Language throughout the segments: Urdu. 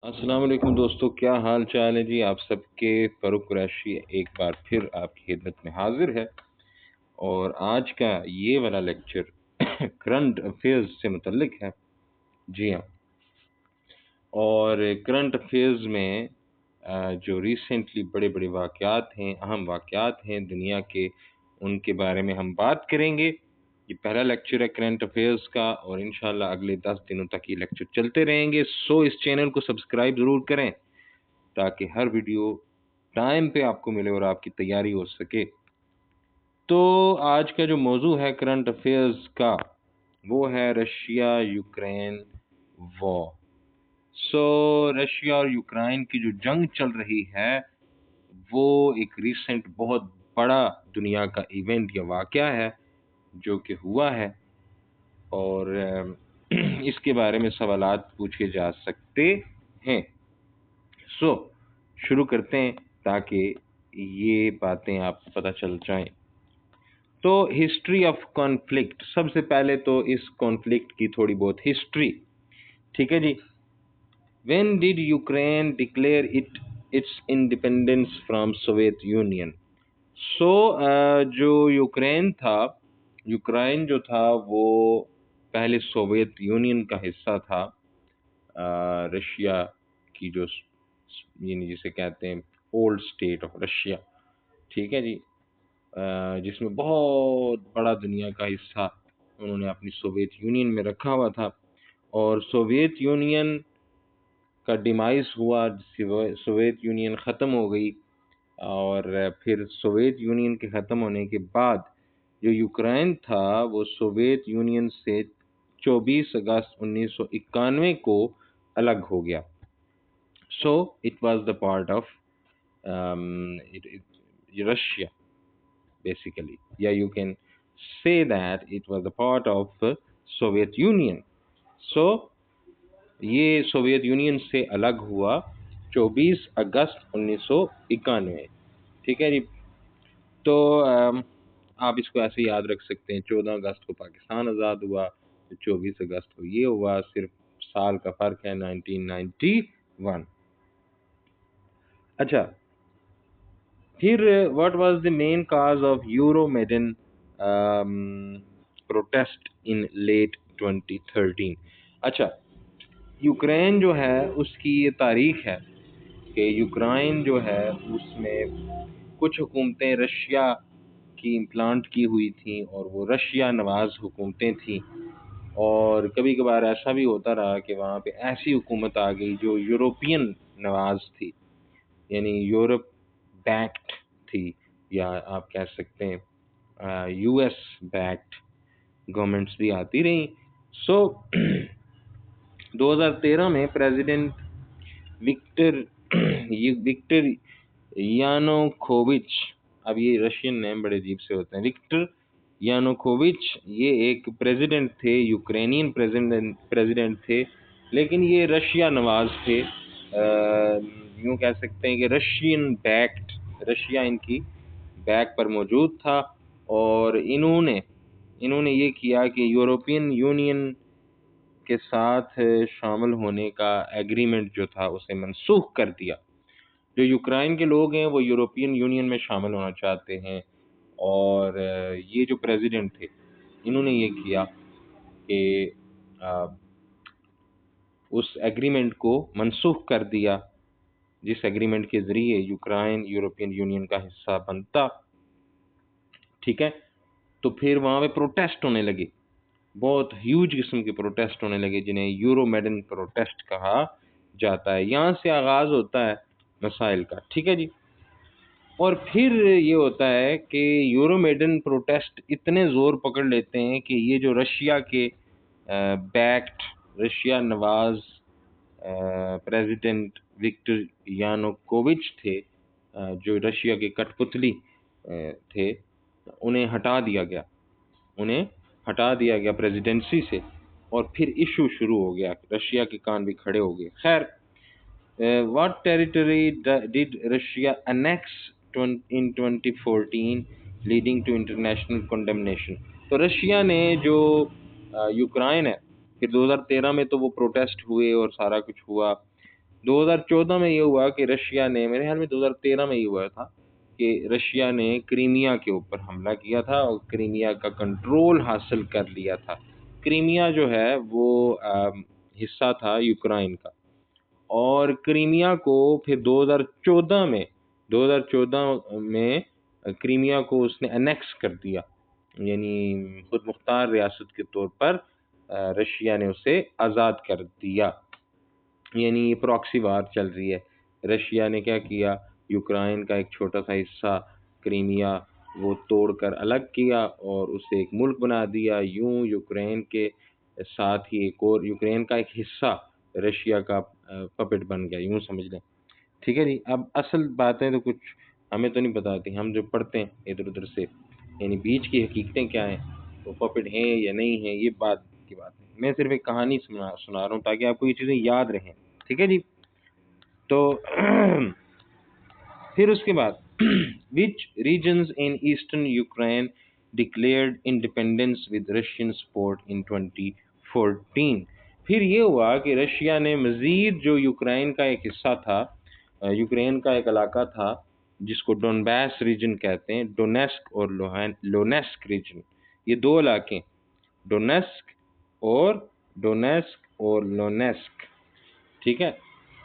السلام علیکم دوستو، کیا حال چال ہے جی؟ آپ سب کے فاروق قریشی ایک بار پھر آپ کی خدمت میں حاضر ہے، اور آج کا یہ والا لیکچر کرنٹ افیئرز سے متعلق ہے۔ جی ہاں، اور کرنٹ افیئرز میں جو ریسنٹلی بڑے بڑے واقعات ہیں، اہم واقعات ہیں دنیا کے، ان کے بارے میں ہم بات کریں گے۔ یہ پہلا لیکچر ہے کرنٹ افیئرز کا، اور انشاءاللہ اگلے 10 دنوں تک یہ لیکچر چلتے رہیں گے۔ سو اس چینل کو سبسکرائب ضرور کریں تاکہ ہر ویڈیو ٹائم پہ آپ کو ملے اور آپ کی تیاری ہو سکے۔ تو آج کا جو موضوع ہے کرنٹ افیئرز کا، وہ ہے رشیا یوکرین وار۔ رشیا اور یوکرائن کی جو جنگ چل رہی ہے، وہ ایک ریسنٹ بہت بڑا دنیا کا ایونٹ یا واقعہ ہے جو کہ ہوا ہے، اور اس کے بارے میں سوالات پوچھے جا سکتے ہیں۔ شروع کرتے ہیں تاکہ یہ باتیں آپ کو پتہ چل جائیں۔ تو ہسٹری آف کانفلکٹ، سب سے پہلے تو اس کانفلکٹ کی تھوڑی بہت ہسٹری، ٹھیک ہے جی۔ When did Ukraine declare its independence from Soviet Union? جو یوکرائن جو تھا وہ پہلے سوویت یونین کا حصہ تھا، رشیا کی جو یعنی جسے کہتے ہیں اولڈ اسٹیٹ آف رشیا، ٹھیک ہے جی، جس میں بہت بڑا دنیا کا حصہ انہوں نے اپنی سوویت یونین میں رکھا ہوا تھا، اور سوویت یونین کا ڈیمائز ہوا، سوویت یونین ختم ہو گئی، اور پھر سوویت یونین کے ختم ہونے کے بعد جو یوکرائن تھا وہ سوویت یونین سے 24 اگست 1991 کو الگ ہو گیا۔ it was the part of Russia basically. Yeah, you can say that it was a part of Soviet Union. یہ سوویت یونین سے الگ ہوا 24 اگست 1991، ٹھیک ہے جی۔ تو آپ اس کو ایسے یاد رکھ سکتے ہیں، 14 اگست کو پاکستان آزاد ہوا، 24 اگست کو یہ ہوا، صرف سال کا فرق ہے 1991۔ اچھا، پھر what was the main cause of Euromaidan protest in late 2013؟ اچھا، یوکرین جو ہے اس کی یہ تاریخ ہے کہ یوکرائن جو ہے اس میں کچھ حکومتیں رشیا کی امپلانٹ کی ہوئی تھیں، اور وہ رشیا نواز حکومتیں تھیں، اور کبھی کبھار ایسا بھی ہوتا رہا کہ وہاں پہ ایسی حکومت آ گئی جو یوروپین نواز تھی، یعنی یورپ بیکڈ تھی، یا آپ کہہ سکتے ہیں یو ایس بیکڈ گورنمنٹس بھی آتی رہیں۔ 2013 میں پریزیڈنٹ وکٹر یانوکووچ، اب یہ رشین نیم بڑے عجیب سے ہوتے ہیں، وکٹر یانوکووچ یہ ایک پریزیڈنٹ تھے، یوکرینین پریزیڈنٹ تھے، لیکن یہ رشیا نواز تھے، یوں کہہ سکتے ہیں کہ رشین بیکڈ، رشیا ان کی بیک پر موجود تھا، اور انہوں نے یہ کیا کہ یورپین یونین کے ساتھ شامل ہونے کا ایگریمنٹ جو تھا اسے منسوخ کر دیا۔ جو یوکرائن کے لوگ ہیں وہ یورپین یونین میں شامل ہونا چاہتے ہیں، اور یہ جو پریزیڈنٹ تھے انہوں نے یہ کیا کہ اس ایگریمنٹ کو منسوخ کر دیا، جس ایگریمنٹ کے ذریعے یوکرائن یورپین یونین کا حصہ بنتا، ٹھیک ہے۔ تو پھر وہاں پہ پروٹیسٹ ہونے لگے، بہت ہیوج قسم کے پروٹیسٹ ہونے لگے، جنہیں یورو میڈن پروٹیسٹ کہا جاتا ہے۔ یہاں سے آغاز ہوتا ہے مسائل کا، ٹھیک ہے جی۔ اور پھر یہ ہوتا ہے کہ یورو میڈن پروٹیسٹ اتنے زور پکڑ لیتے ہیں کہ یہ جو رشیا کے بیکڈ رشیا نواز پریزیڈنٹ وکٹر یانوکووچ تھے، جو رشیا کے کٹ پتلی تھے، انہیں ہٹا دیا گیا پریزیڈنسی سے، اور پھر ایشو شروع ہو گیا، رشیا کے کان بھی کھڑے ہو گئے۔ خیر، what territory did Russia annex in 2014 leading to international condemnation؟ تو رشیا نے جو یوکرائن ہے، پھر 2013 میں تو وہ پروٹیسٹ ہوئے اور سارا کچھ ہوا، 2014 میں یہ ہوا کہ رشیا نے، میرے خیال میں 2013 میں یہ ہوا تھا کہ رشیا نے کریمیا کے اوپر حملہ کیا تھا اور کریمیا کا کنٹرول حاصل کر لیا تھا۔ کریمیا جو ہے وہ حصہ تھا یوکرائن کا، اور کریمیا کو پھر 2014 میں کریمیا کو اس نے انیکس کر دیا، یعنی خود مختار ریاست کے طور پر رشیا نے اسے آزاد کر دیا۔ یعنی پراکسی وار چل رہی ہے۔ رشیا نے کیا کیا، یوکرائن کا ایک چھوٹا سا حصہ کریمیا وہ توڑ کر الگ کیا اور اسے ایک ملک بنا دیا۔ یوں یوکرین کے ساتھ ہی ایک اور یوکرین کا ایک حصہ رشیا کا پپٹ بن گیا، یوں سمجھ لیں۔ ٹھیک ہے جی، اب اصل باتیں تو کچھ ہمیں تو نہیں بتاتی، ہم جو پڑھتے ہیں ادھر ادھر سے، یعنی بیچ کی حقیقتیں کیا ہیں، وہ پپٹ ہیں یا نہیں ہیں، یہ بات کی بات ہے۔ میں صرف ایک کہانی سنا رہا ہوں تاکہ آپ کو یہ چیزیں یاد رہیں۔ ٹھیک ہے جی، تو پھر اس کے بعد which regions in eastern Ukraine declared independence with Russian support in 2014۔ پھر یہ ہوا کہ رشیا نے مزید جو یوکرائن کا ایک حصہ تھا، یوکرین کا ایک علاقہ تھا جس کو ڈونباس ریجن کہتے ہیں، ڈونیسک اور لونیسک ریجن، یہ دو علاقے، ڈونیسک اور لونیسک، ٹھیک ہے،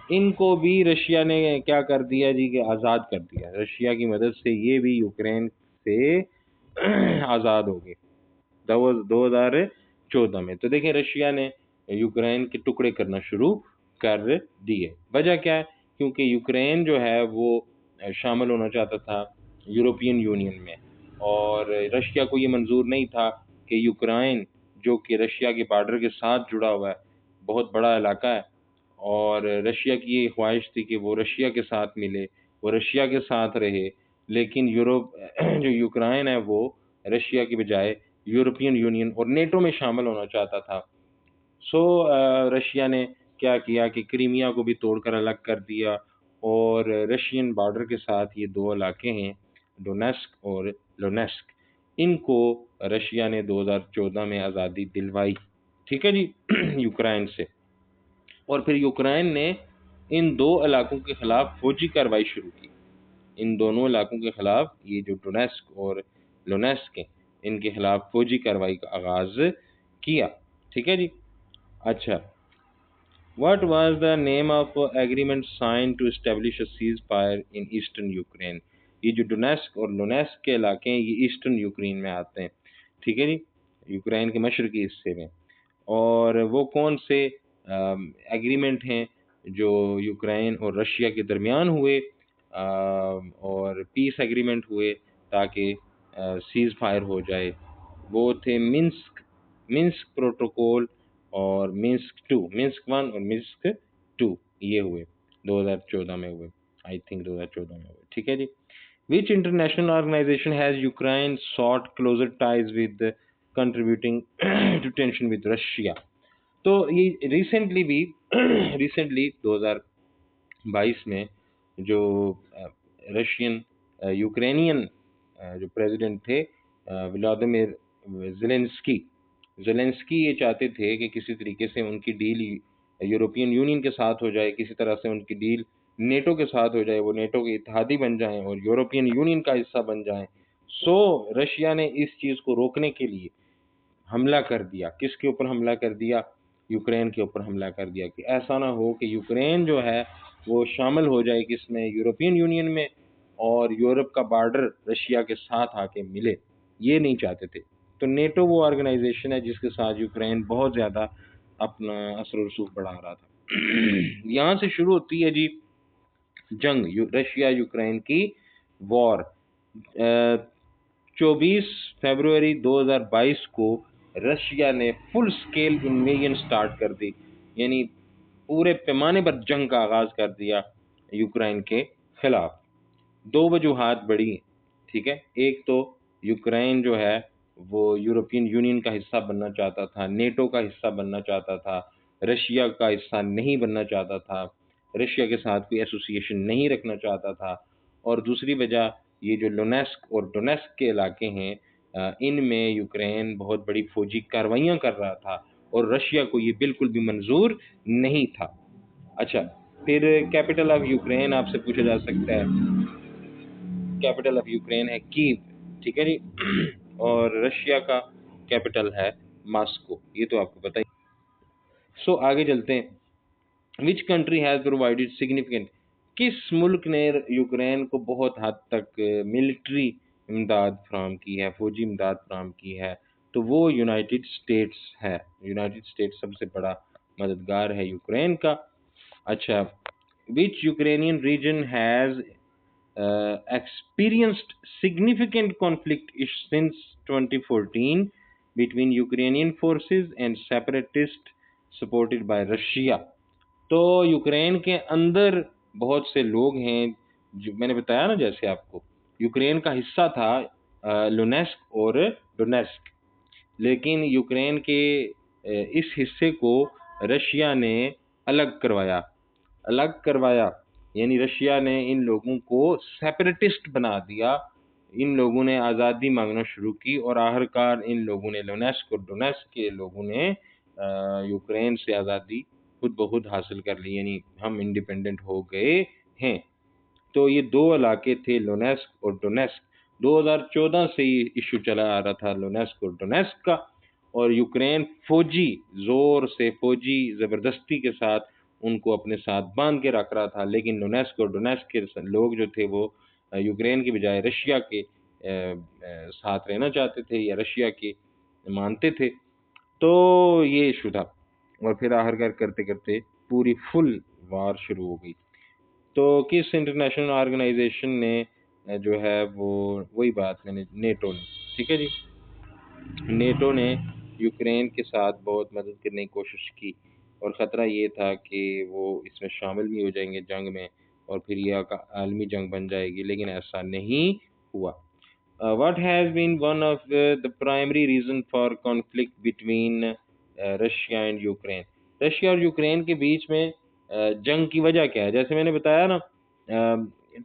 ان کو بھی رشیا نے کیا کر دیا جی کہ آزاد کر دیا۔ رشیا کی مدد سے یہ بھی یوکرین سے آزاد ہو گئے 2014 میں۔ تو دیکھیں رشیا نے یوکرین کے ٹکڑے کرنا شروع کر دیے۔ وجہ کیا ہے؟ کیونکہ یوکرین جو ہے وہ شامل ہونا چاہتا تھا یورپین یونین میں، اور رشیا کو یہ منظور نہیں تھا کہ یوکرائن جو کہ رشیا کے بارڈر کے ساتھ جڑا ہوا ہے، بہت بڑا علاقہ ہے، اور رشیا کی یہ خواہش تھی کہ وہ رشیا کے ساتھ ملے، وہ رشیا کے ساتھ رہے، لیکن جو یوکرائن ہے وہ رشیا کی بجائے یورپین یونین اور نیٹو میں شامل ہونا چاہتا تھا۔ رشیا نے کیا کیا کہ کریمیا کو بھی توڑ کر الگ کر دیا، اور رشین بارڈر کے ساتھ یہ دو علاقے ہیں ڈونیسک اور لونیسک، ان کو رشیا نے 2014 میں آزادی دلوائی۔ ٹھیک ہے جی یوکرائن سے، اور پھر یوکرائن نے ان دو علاقوں کے خلاف فوجی کارروائی شروع کی۔ ان دونوں علاقوں کے خلاف، یہ جو ڈونیسک اور لونیسک ہیں، ان کے خلاف فوجی کارروائی کا آغاز کیا۔ ٹھیک ہے جی، اچھا، what was the name of agreement sign to establish a cease fire in eastern Ukraine? یہ جو ڈونیسک اور لونیسک کے علاقے ہیں یہ ایسٹرن یوکرین میں آتے ہیں، ٹھیک ہے جی، یوکرین کے مشرقی حصے میں۔ اور وہ کون سے ایگریمنٹ ہیں جو یوکرین اور رشیا کے درمیان ہوئے اور پیس ایگریمنٹ ہوئے تاکہ سیز فائر ہو جائے؟ وہ تھے منسک پروٹوکول اور منسک 1 اور منسک 2، یہ ہوئے 2014 میں ہوئے، آئی تھنک 2014 میں ہوئے۔ ٹھیک ہے جی، which international organization has Ukraine sought closer ties with contributing to tension with Russia؟ تو یہ ریسنٹلی 2022 میں جو رشین یوکرینین جو پریزیڈنٹ تھے ولادیمیر زیلنسکی یہ چاہتے تھے کہ کسی طریقے سے ان کی ڈیل یورپین یونین کے ساتھ ہو جائے، کسی طرح سے ان کی ڈیل نیٹو کے ساتھ ہو جائے، وہ نیٹو کے اتحادی بن جائیں اور یورپین یونین کا حصہ بن جائیں۔ رشیا نے اس چیز کو روکنے کے لیے حملہ کر دیا۔ کس کے اوپر حملہ کر دیا؟ یوکرین کے اوپر حملہ کر دیا، کہ ایسا نہ ہو کہ یوکرین جو ہے وہ شامل ہو جائے کس میں، یورپین یونین میں، اور یورپ کا بارڈر رشیا کے ساتھ آ کے ملے، یہ نہیں چاہتے تھے۔ تو نیٹو وہ آرگنائزیشن ہے جس کے ساتھ یوکرین بہت زیادہ اپنا اثر و رسوخ بڑھا رہا تھا۔ یہاں سے شروع ہوتی ہے جی جنگ، رشیا یوکرین کی وار۔ 24 فروری 2022 کو رشیا نے فل سکیل انویژن سٹارٹ کر دی، یعنی پورے پیمانے پر جنگ کا آغاز کر دیا یوکرائن کے خلاف۔ دو وجوہات بڑی ہیں، ٹھیک ہے، ایک تو یوکرائن جو ہے وہ یورپین یونین کا حصہ بننا چاہتا تھا، نیٹو کا حصہ بننا چاہتا تھا، رشیا کا حصہ نہیں بننا چاہتا تھا، رشیا کے ساتھ کوئی ایسوسیشن نہیں رکھنا چاہتا تھا، اور دوسری وجہ یہ جو لونیسک اور ڈونیسک کے علاقے ہیں ان میں یوکرین بہت بڑی فوجی کارروائیاں کر رہا تھا اور رشیا کو یہ بالکل بھی منظور نہیں تھا۔ اچھا، پھر کیپٹل آف یوکرین آپ سے پوچھا جا سکتا ہے، کیپٹل آف یوکرین ہے کیو، ٹھیک ہے جی، اور رشیا کا کیپٹل ہے ماسکو، یہ تو آپ کو پتہ ہی۔ سو آگے چلتے ہیں، which country has provided significant, کس ملک نے یوکرین کو بہت حد تک ملٹری امداد فراہم کی ہے، فوجی امداد فراہم کی ہے، تو وہ یونائٹڈ اسٹیٹس ہے۔ یونائٹڈ اسٹیٹس سب سے بڑا مددگار ہے یوکرین کا۔ اچھا، which Ukrainian region has experienced significant conflict since 2014 between Ukrainian forces and separatists supported by Russia۔ تو یوکرین کے اندر بہت سے لوگ ہیں، جو میں نے بتایا نا، جیسے آپ کو یوکرین کا حصہ تھا لونیسک اور ڈونیسک، لیکن یوکرین کے اس حصے کو رشیا نے الگ کروایا، یعنی رشیا نے ان لوگوں کو سیپریٹسٹ بنا دیا، ان لوگوں نے آزادی مانگنا شروع کی، اور آخرکار ان لوگوں نے لونیسک اور ڈونیسک کے لوگوں نے یوکرین سے آزادی خود بخود حاصل کر لی، یعنی ہم انڈیپینڈنٹ ہو گئے ہیں۔ تو یہ دو علاقے تھے، لونیسک اور ڈونیسک۔ 2014 سے یہ ایشو چلا آ رہا تھا لونیسک اور ڈونیسک کا، اور یوکرین فوجی زبردستی کے ساتھ ان کو اپنے ساتھ باندھ کے رکھ رہا تھا، لیکن لونیسک اور ڈونیسک کے لوگ جو تھے وہ یوکرین کی بجائے رشیا کے ساتھ رہنا چاہتے تھے، یا رشیا کے مانتے تھے، تو یہ ایشو تھا، اور پھر آخر کرتے کرتے پوری فل وار شروع ہو گئی۔ تو کس انٹرنیشنل آرگنائزیشن نے جو ہے وہی بات میں نے، نیٹو نے، ٹھیک ہے جی، نیٹو نے یوکرین کے ساتھ بہت مدد کرنے کی کوشش کی، اور خطرہ یہ تھا کہ وہ اس میں شامل بھی ہو جائیں گے جنگ میں، اور پھر یہ عالمی جنگ بن جائے گی، لیکن ایسا نہیں ہوا۔ What has been one of the primary reason for conflict between Russia and Ukraine? Russia اور یوکرین کے بیچ میں جنگ کی وجہ کیا ہے؟ جیسے میں نے بتایا نا،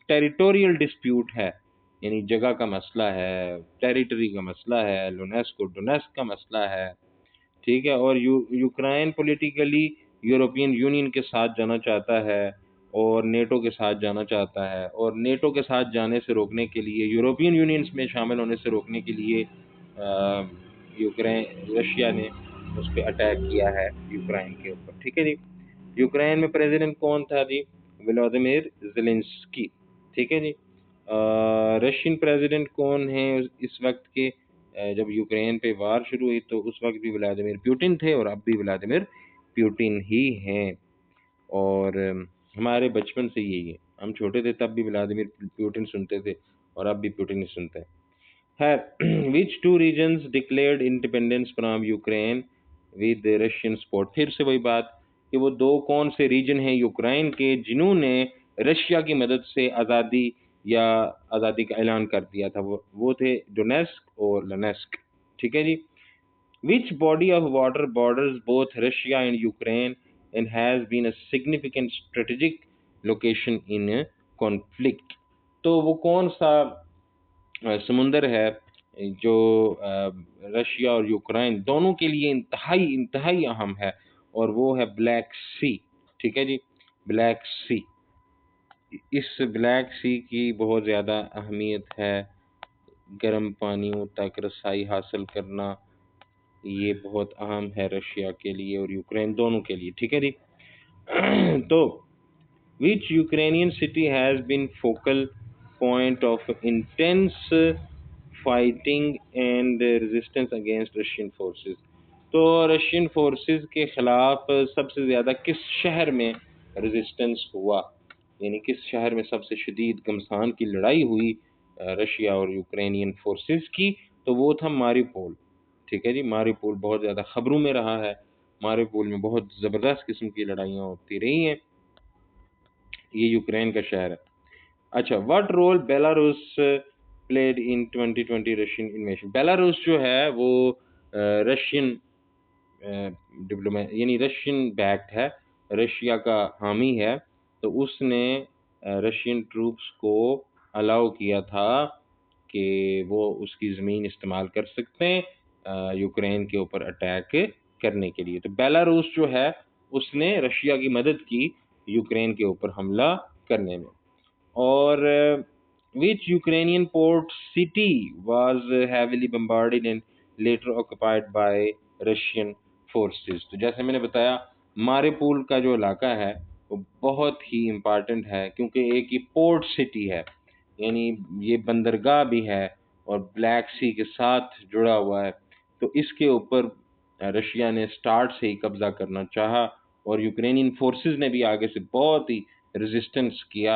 ٹیریٹوریل ڈسپیوٹ ہے، یعنی جگہ کا مسئلہ ہے، ٹیریٹری کا مسئلہ ہے، لونیسک اور ڈونیسک کا مسئلہ ہے، ٹھیک ہے، اور یوکرین پولیٹیکلی یورپین یونین کے ساتھ جانا چاہتا ہے، اور نیٹو کے ساتھ جانا چاہتا ہے، اور نیٹو کے ساتھ جانے سے روکنے کے لیے، یورپین یونینز میں شامل ہونے سے روکنے کے لیے رشیا نے اس پہ اٹیک کیا ہے یوکرین کے اوپر، ٹھیک ہے جی۔ یوکرین میں پریزیڈنٹ کون تھا جی؟ ولادیمیر زیلنسکی، ٹھیک ہے جی۔ رشین پریزیڈنٹ کون ہیں اس وقت کے؟ جب یوکرین پہ وار شروع ہوئی تو اس وقت بھی ولادیمیر پیوٹن تھے، اور اب بھی ولادیمیر پیوٹن ہی ہیں، اور ہمارے بچپن سے یہی ہے، ہم چھوٹے تھے تب بھی ولادیمیر پیوٹن سنتے تھے، اور اب بھی پیوٹن ہی سنتے ہیں۔ which two regions declared independence from Ukraine with Russian support؟ پھر سے وہی بات کہ وہ دو کون سے ریجن ہیں یوکرین کے جنہوں نے رشیا کی مدد سے آزادی کا اعلان کر دیا تھا، وہ تھے ڈونیسک اور لونیسک، ٹھیک ہے جی۔ which body of water borders both Russia and Ukraine and has been a significant strategic location in conflict؟ تو وہ کون سا سمندر ہے جو رشیا اور یوکرین دونوں کے لیے انتہائی اہم ہے، اور وہ ہے بلیک سی، ٹھیک ہے جی، بلیک سی۔ اس بلیک سی کی بہت زیادہ اہمیت ہے، گرم پانیوں تک رسائی حاصل کرنا یہ بہت اہم ہے رشیا کے لیے اور یوکرین دونوں کے لیے، ٹھیک ہے جی۔ تو which Ukrainian city has been focal point of intense fighting and resistance against Russian forces؟ تو رشین فورسز کے خلاف سب سے زیادہ کس شہر میں ریزسٹنس ہوا، یعنی کس شہر میں سب سے شدید گھمسان کی لڑائی ہوئی رشیا اور یوکرینین فورسز کی؟ تو وہ تھا ماریپول، ٹھیک ہے جی۔ ماریپول بہت زیادہ خبروں میں رہا ہے، ماریپول میں بہت زبردست قسم کی لڑائیاں ہوتی رہی ہیں، یہ یوکرین کا شہر ہے۔ اچھا، what role Belarus played in 2020 Russian invasion? Belarus جو ہے وہ رشین یعنی رشین بیکڈ ہے، رشیا کا حامی ہے، تو اس نے رشین ٹروپس کو الاؤ کیا تھا کہ وہ اس کی زمین استعمال کر سکتے ہیں یوکرین کے اوپر اٹیک کرنے کے لیے۔ تو بیلاروس جو ہے اس نے رشیا کی مدد کی یوکرین کے اوپر حملہ کرنے میں. اور which Ukrainian port city was heavily bombarded and later occupied by Russian forces. تو جیسے میں نے بتایا مارے پول کا جو علاقہ ہے وہ بہت ہی امپارٹنٹ ہے کیونکہ ایک یہ پورٹ سٹی ہے، یعنی یہ بندرگاہ بھی ہے اور بلیک سی کے ساتھ جڑا ہوا ہے. تو اس کے اوپر رشیا نے سٹارٹ سے ہی قبضہ کرنا چاہا اور یوکرینین فورسز نے بھی آگے سے بہت ہی ریزسٹنس کیا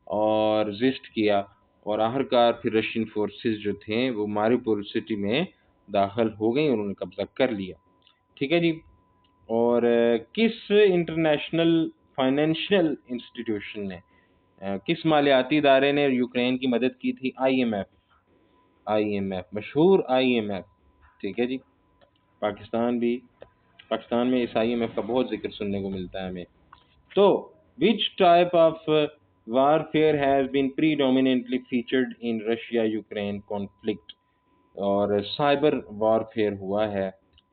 اور ریزسٹ کیا اور آخرکار پھر رشین فورسز جو تھے وہ ماریپور سٹی میں داخل ہو گئیں اور انہوں نے قبضہ کر لیا. ٹھیک ہے جی. اور کس انٹرنیشنل فائنینشیل انسٹیٹیوشن نے کس مالیاتی ادارے نے یوکرین کی مدد کی تھی؟ آئی ایم ایف، مشہور آئی ایم ایف. ٹھیک ہے جی. پاکستان میں اس آئی ایم ایف کا بہت ذکر سننے کو ملتا ہے ہمیں. تو which type of warfare has been predominantly featured in Russia-Ukraine conflict؟ اور سائبر وارفیئر ہوا ہے،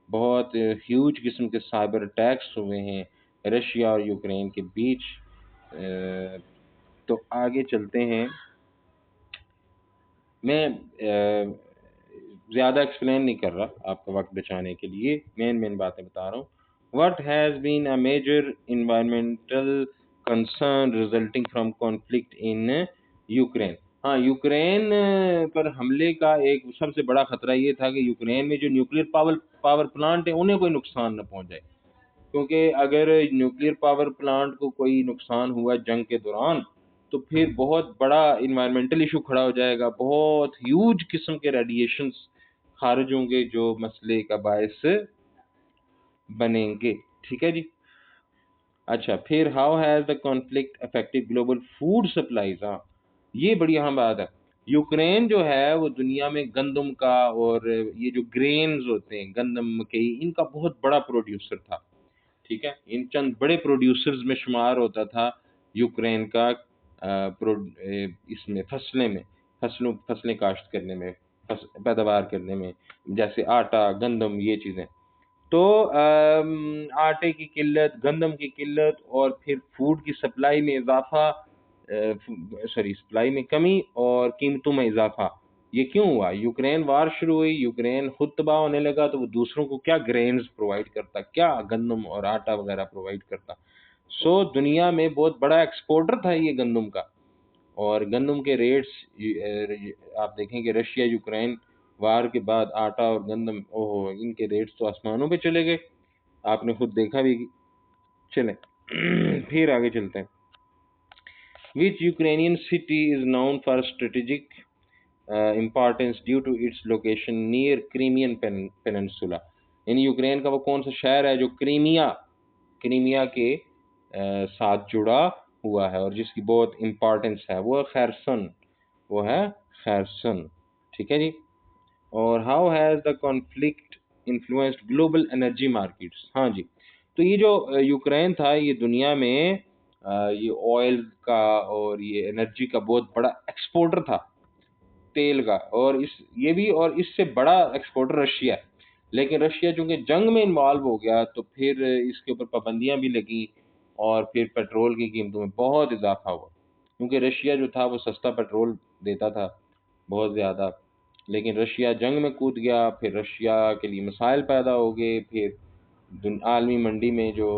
بہت ہیوج قسم کے سائبر اٹیکس ہوئے ہیں رشیا اور یوکرین کے بیچ. تو آگے چلتے ہیں. میں زیادہ ایکسپلین نہیں کر رہا آپ کا وقت بچانے کے لیے، مین باتیں بتا رہا ہوں. What has been a major environmental concern resulting from conflict in Ukraine؟ ہاں، یوکرین پر حملے کا ایک سب سے بڑا خطرہ یہ تھا کہ یوکرین میں جو نیوکلیر پاور پلانٹ ہیں انہیں کوئی نقصان نہ پہنچ جائے، کیونکہ اگر نیوکلیر پاور پلانٹ کو کوئی نقصان ہوا جنگ کے دوران تو پھر بہت بڑا انوائرمنٹل ایشو کھڑا ہو جائے گا، بہت ہیوج قسم کے ریڈیشنز خارج ہوں گے جو مسئلے کا باعث بنیں گے. ٹھیک ہے جی. اچھا، پھر how has the conflict affected global food supplies? ہاں، یہ بڑی اہم بات ہے. یوکرین جو ہے وہ دنیا میں گندم کا اور یہ جو گرینز ہوتے ہیں گندم مکئی ان کا بہت بڑا پروڈیوسر تھا. ٹھیک ہے، ان چند بڑے پروڈیوسرز میں شمار ہوتا تھا یوکرین کا اس میں فصلیں کاشت کرنے میں، پیداوار کرنے میں، جیسے آٹا، گندم، یہ چیزیں. تو آٹے کی قلت، گندم کی قلت اور پھر فوڈ کی سپلائی میں اضافہ، سپلائی میں کمی اور قیمتوں میں اضافہ. یہ کیوں ہوا؟ یوکرین وار شروع ہوئی، یوکرین خود تباہ ہونے لگا تو وہ دوسروں کو کیا گرینز پرووائڈ کرتا، کیا گندم اور آٹا وغیرہ پرووائڈ کرتا. دنیا میں بہت بڑا ایکسپورٹر تھا یہ گندم کا. اور گندم کے ریٹس آپ دیکھیں کہ رشیا یوکرین وار کے بعد آٹا اور گندم ان کے ریٹس تو آسمانوں پہ چلے گئے، آپ نے خود دیکھا بھی. چلیں پھر آگے چلتے ہیں. Which Ukrainian city is known for strategic importance due to its location near Crimean Peninsula؟ یعنی یوکرین کا وہ کون سا شہر ہے جو کریمیا کے ساتھ جڑا ہوا ہے اور جس کی بہت امپورٹنس ہے؟ وہ ہے خیرسن. ٹھیک ہے جی. اور how has the conflict influenced global energy markets? ہاں جی. تو یہ جو یوکرین تھا یہ دنیا میں یہ آئل کا اور یہ انرجی کا بہت بڑا ایکسپورٹر تھا، تیل کا، اور اس سے بڑا ایکسپورٹر رشیا ہے. لیکن رشیا چونکہ جنگ میں انوالو ہو گیا تو پھر اس کے اوپر پابندیاں بھی لگیں اور پھر پیٹرول کی قیمتوں میں بہت اضافہ ہوا، کیونکہ رشیا جو تھا وہ سستا پیٹرول دیتا تھا بہت زیادہ. لیکن رشیا جنگ میں کود گیا، پھر رشیا کے لیے مسائل پیدا ہو گئے، پھر عالمی منڈی میں جو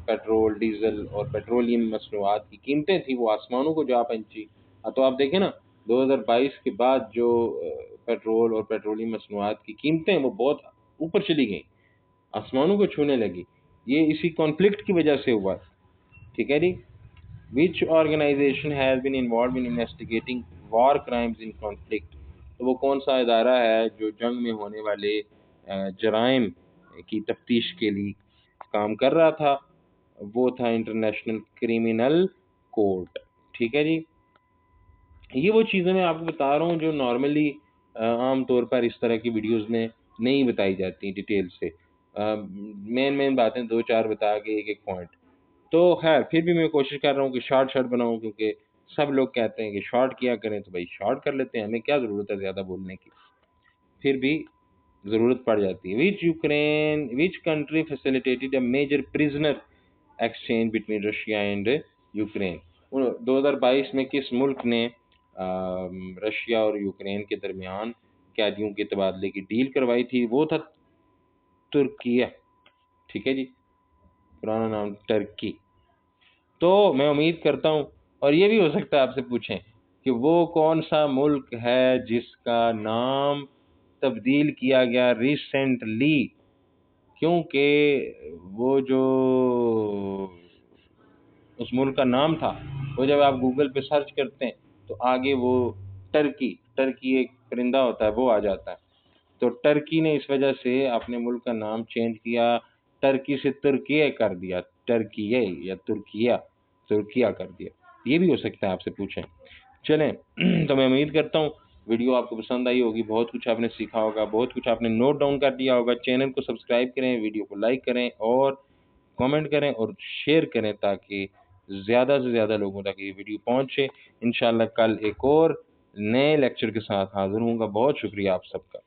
پیٹرول، ڈیزل اور پیٹرولیم مصنوعات کی قیمتیں تھیں وہ آسمانوں کو جا پہنچی. تو آپ دیکھیں نا 2022 کے بعد جو پیٹرول اور پیٹرولیم مصنوعات کی قیمتیں وہ بہت اوپر چلی گئیں، آسمانوں کو چھونے لگی. یہ اسی کانفلکٹ کی وجہ سے ہوا. ٹھیک ہے جی. Which organization has been involved in investigating war crimes in conflict؟ تو وہ کون سا ادارہ ہے جو جنگ میں ہونے والے جرائم کی تفتیش کے لیے کام کر رہا تھا؟ وہ تھا انٹرنیشنل کریمنل کورٹ. ٹھیک ہے جی. یہ وہ چیزیں میں آپ کو بتا رہا ہوں جو نارملی عام طور پر اس طرح کی ویڈیوز میں نہیں بتائی جاتی ڈیٹیل سے. مین باتیں 2-4 بتا کے ایک پوائنٹ. تو خیر پھر بھی میں کوشش کر رہا ہوں کہ شارٹ بناؤں، کیونکہ سب لوگ کہتے ہیں کہ شارٹ کیا کریں، تو بھائی شارٹ کر لیتے ہیں، ہمیں کیا ضرورت ہے زیادہ بولنے کی، پھر بھی ضرورت پڑ جاتی ہے. which country facilitated a major prisoner exchange between Russia and Ukraine. 2022 میں کس ملک نے رشیا اور یوکرین کے درمیان قیدیوں کے تبادلے کی ڈیل کروائی تھی؟ وہ تھا ترکیہ. ٹھیک ہے جی، پرانا نام ٹرکی. تو میں امید کرتا ہوں، اور یہ بھی ہو سکتا ہے آپ سے پوچھیں کہ وہ کون سا ملک ہے جس کا نام تبدیل کیا گیا ریسنٹلی، کیونکہ وہ جو اس ملک کا نام تھا وہ جب آپ گوگل پہ سرچ کرتے ہیں تو آگے وہ ٹرکی ایک پرندہ ہوتا ہے وہ آ جاتا ہے. تو ٹرکی نے اس وجہ سے اپنے ملک کا نام چینج کیا، ٹرکی سے ترکیہ کر دیا، ٹرکیہ یا ترکیہ کر دیا. یہ بھی ہو سکتا ہے آپ سے پوچھیں. چلیں تو میں امید کرتا ہوں ویڈیو آپ کو پسند آئی ہوگی، بہت کچھ آپ نے سیکھا ہوگا، بہت کچھ آپ نے نوٹ ڈاؤن کر دیا ہوگا. چینل کو سبسکرائب کریں، ویڈیو کو لائک کریں اور کامنٹ کریں اور شیئر کریں تاکہ زیادہ سے زیادہ لوگوں تک یہ ویڈیو پہنچے. انشاءاللہ کل ایک اور نئے لیکچر کے ساتھ حاضر ہوں گا. بہت شکریہ آپ سب کا.